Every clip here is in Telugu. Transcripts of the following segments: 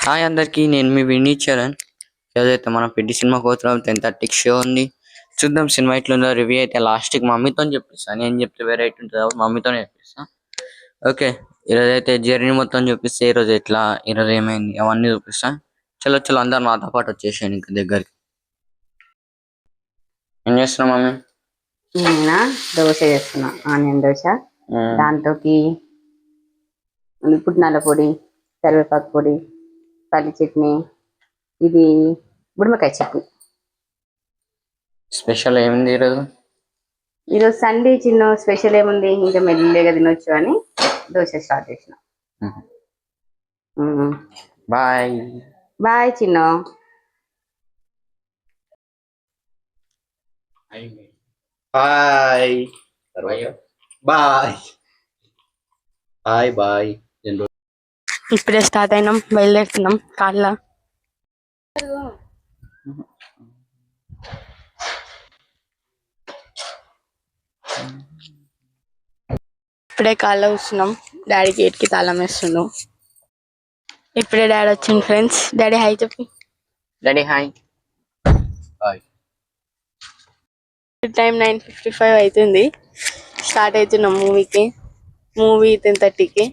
హాయ్ అందరికి, నేను మీ వినీత్ చరణ్. ఏదైతే మనం పెద్ద సినిమా పోతున్నాం 10:30కి షో ఉంది. చూద్దాం సినిమా ఎట్లుందో. రివ్యూ అయితే లాస్ట్కి మమ్మీతో చెప్పిస్తాను. నేను చెప్తే వెరైటీ ఉంటుంది కాబట్టి మమ్మీతోనే చెప్పిస్తా. ఓకే, ఈరోజు అయితే జర్నీ మొత్తం చూపిస్తే ఈరోజు ఎట్లా, ఈరోజు ఏమైంది అవన్నీ చూపిస్తా. చలో చలో అందరు నాతో పాటు వచ్చేసాను ఇంకా దగ్గరికి. ఏం చేస్తున్నాం మమ్మీ? నేనా దోశ చేస్తున్నా, ఆనియన్ దోశ. దాంట్లోకి పుట్నాల పొడి, కరివేపాకు పొడి, పల్లి చట్నీ, ఇది బుడమకాయ చట్నీ. స్పెషల్ ఏముంది ఈరోజు? ఈరోజు సండే చిన్న స్పెషల్ ఏముంది, ఇంకా మెల్లిగా తినొచ్చు అని దోశ స్టార్ట్ చేసిన. బాయ్ బాయ్ చిన్న. Bye bye bye bye. ఇప్పుడే స్టార్ట్ అయినాం, బయలుదేరుతున్నాం కాళ్ళ. ఇప్పుడే కాళ్ళ కూర్చున్నాం. డాడీ గేట్కి తాళం వేస్తున్నాం. ఇప్పుడే డాడీ వచ్చింది ఫ్రెండ్స్. డాడీ హాయ్ చెప్పి. Daddy hi. బాయ్. టైం 9:55 అవుతుంది. స్టార్ట్ అవుతున్నాం మూవీకి. మూవీ 10:30కి.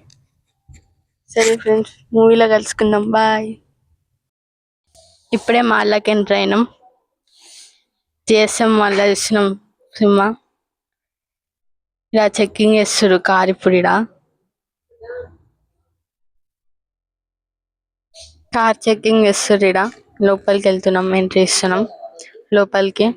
సరే ఫ్రెండ్స్, మూవీలో కలుసుకుందాం. బాయ్. ఇప్పుడే మాల్లోకి ఎంటర్ అయినాం. జిఎస్ఎం మాల్లో చూస్తున్నాం సినిమా. ఇలా చెక్కింగ్ చేస్తారు కార్. ఇప్పుడు ఇక్కడ కార్ చెక్కింగ్ చేస్తారు. ఇక్కడ లోపలికి వెళ్తున్నాం, ఎంట్రీ ఇస్తున్నాం లోపలికి.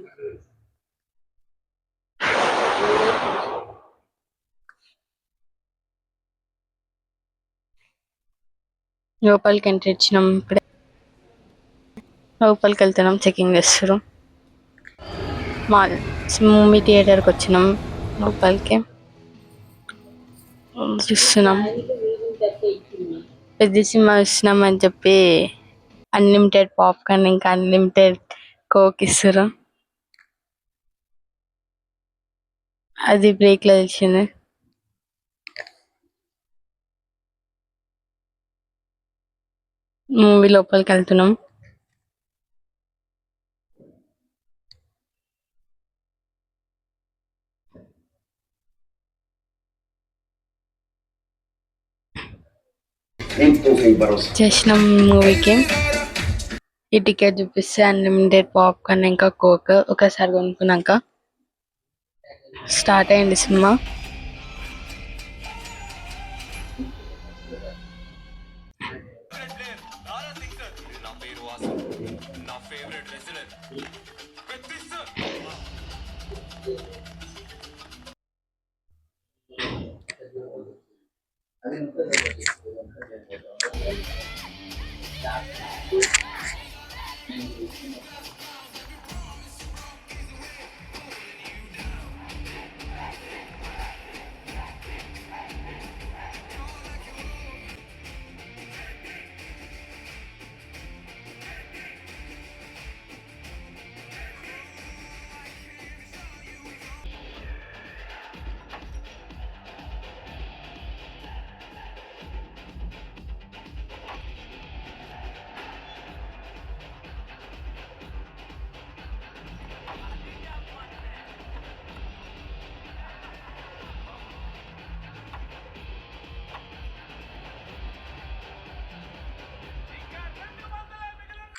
లోపలికి ఎంట్రీ ఇచ్చినాం. ఇప్పుడే లోపలికి వెళ్తున్నాం, చెకింగ్ చేస్తారు. మాల్ మూవీ థియేటర్కి వచ్చినాం. లోపలికి చూస్తున్నాం. పెద్ద సినిమా చూస్తున్నాం అని చెప్పి అన్లిమిటెడ్ పాప్కార్న్ ఇంకా అన్లిమిటెడ్ కోక్ ఇస్తారు. అది బ్రేక్ లో తెలిసింది. మూవీ లోపలికి వెళ్తున్నాం. చేసినాం మూవీకి. ఈ టికెట్ చూపిస్తే అన్లిమిటెడ్ పాప్కార్న్ ఇంకా కోక్ ఒకసారి కొనుక్కున్నాక స్టార్ట్ అయింది సినిమా.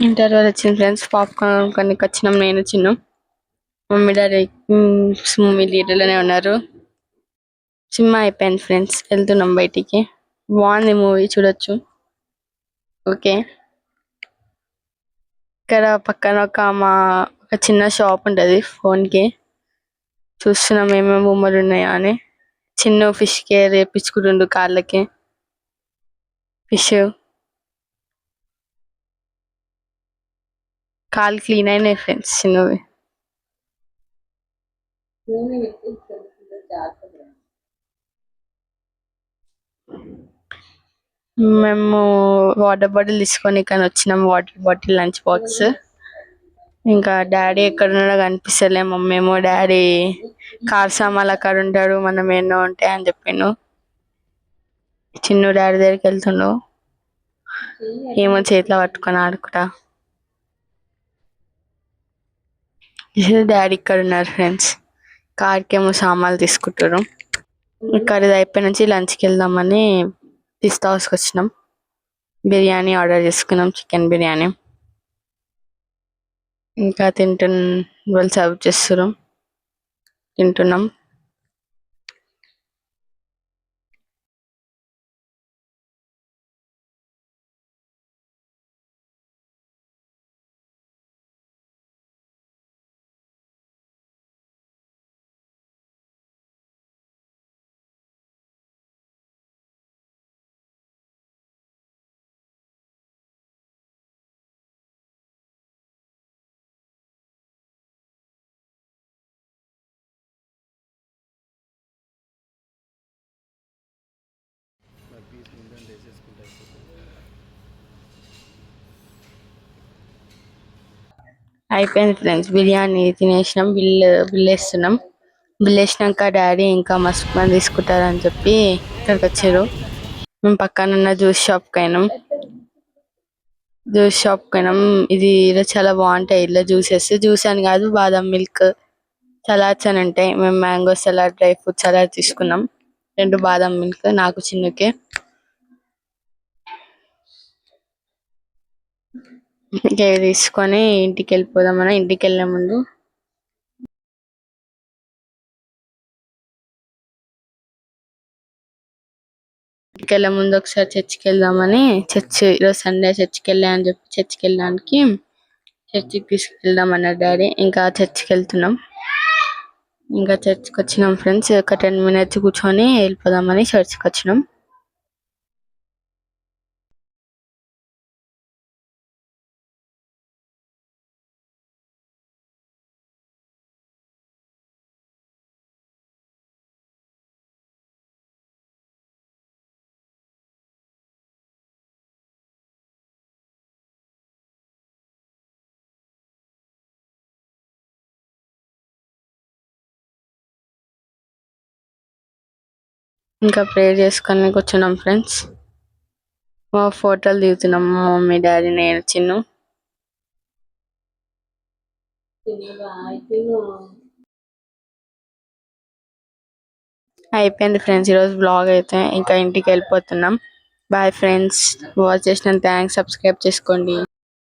ఇంటర్వెల్ వచ్చింది ఫ్రెండ్స్. పాప్కార్న్ కొన్ని వచ్చినాం, నేను చిన్న. మమ్మీ డాడీ మూవీ థియేటర్లోనే ఉన్నారు. సినిమా అయిపోయింది ఫ్రెండ్స్, వెళ్తున్నాం బయటికి. బాగుంది మూవీ, చూడొచ్చు. ఓకే, ఇక్కడ పక్కన ఒక చిన్న షాప్ ఉంటుంది ఫోన్కి. చూస్తున్నాం ఏమేమి బొమ్మలు ఉన్నాయా అని. చిన్న ఫిష్ కేర్ వేపించుకుంటుండు కాళ్ళకి. ఫిష్ కాళ్ళు క్లీన్ అయినాయి ఫ్రెండ్స్ చిన్నవి. మేము వాటర్ బాటిల్ తీసుకొని కానీ వచ్చినాం. Water bottle, lunch box. ఇంకా డాడీ ఎక్కడున్నాడో కనిపిస్తలే. మమ్మేమో డాడీ కార్ సామాన్లు అక్కడ ఉంటాడు, మనం ఎన్నో ఉంటాయి అని చెప్పాను. చిన్న డాడీ దగ్గరికి వెళ్తుండు. ఏమో చేతిలో పట్టుకొని ఆడుకుంటా. డాడీ ఇక్కడ ఉన్నారు ఫ్రెండ్స్. కార్కి ఏమో సామాన్లు తీసుకుంటారు. ఇక్కడ ఇది అయిపోయి నుంచి లంచ్కి వెళ్దామని పిస్తా హౌస్కి వచ్చినాం. బిర్యానీ ఆర్డర్ చేసుకున్నాం, చికెన్ బిర్యానీ. ఇంకా వాళ్ళు సర్వ్ చేస్తారు, తింటున్నాం. అయిపోయింది ఫ్రెండ్స్, బిర్యానీ తినేసినాం. బిల్ వేస్తున్నాం. బిల్ వేసినాక డాడీ ఇంకా మస్తు మంది తీసుకుంటారని చెప్పి ఇక్కడికి వచ్చారు. మేము పక్కన ఉన్న జ్యూస్ షాప్కి అయినాం. ఇది ఇలా చాలా బాగుంటాయి. ఇలా జ్యూస్ అని కాదు, బాదం మిల్క్ సలాడ్స్ అని ఉంటాయి. మేము mango salad, dry fruit salad తీసుకున్నాం. 2 బాదం మిల్క్ నాకు, చిన్నకే. ఇంకా ఇవి తీసుకొని ఇంటికి వెళ్ళిపోదామని. ఇంటికి వెళ్ళే ముందు ఒకసారి చర్చికి వెళ్దామని, ఈరోజు సండే చర్చికి వెళ్ళా అని చెప్పి చర్చికి వెళ్ళడానికి చర్చికి తీసుకెళ్దాం అన్నారు డాడీ. ఇంకా చర్చికి వెళ్తున్నాం. ఇంకా చర్చికి వచ్చినాం ఫ్రెండ్స్. ఒక 10 minutes కూర్చొని వెళ్ళిపోదామని చర్చికి వచ్చినాం. ఇంకా ప్రేయర్ చేసుకొని కూర్చున్నాం ఫ్రెండ్స్. ఫోటోలు దిగుతున్నాం, మా మమ్మీ, డాడీ, నేను, చిన్ను. అయిపోయింది ఫ్రెండ్స్ ఈరోజు బ్లాగ్ అయితే. ఇంకా ఇంటికి వెళ్ళిపోతున్నాం. బాయ్ ఫ్రెండ్స్, వాచ్ చేసిన థ్యాంక్స్. సబ్స్క్రైబ్ చేసుకోండి.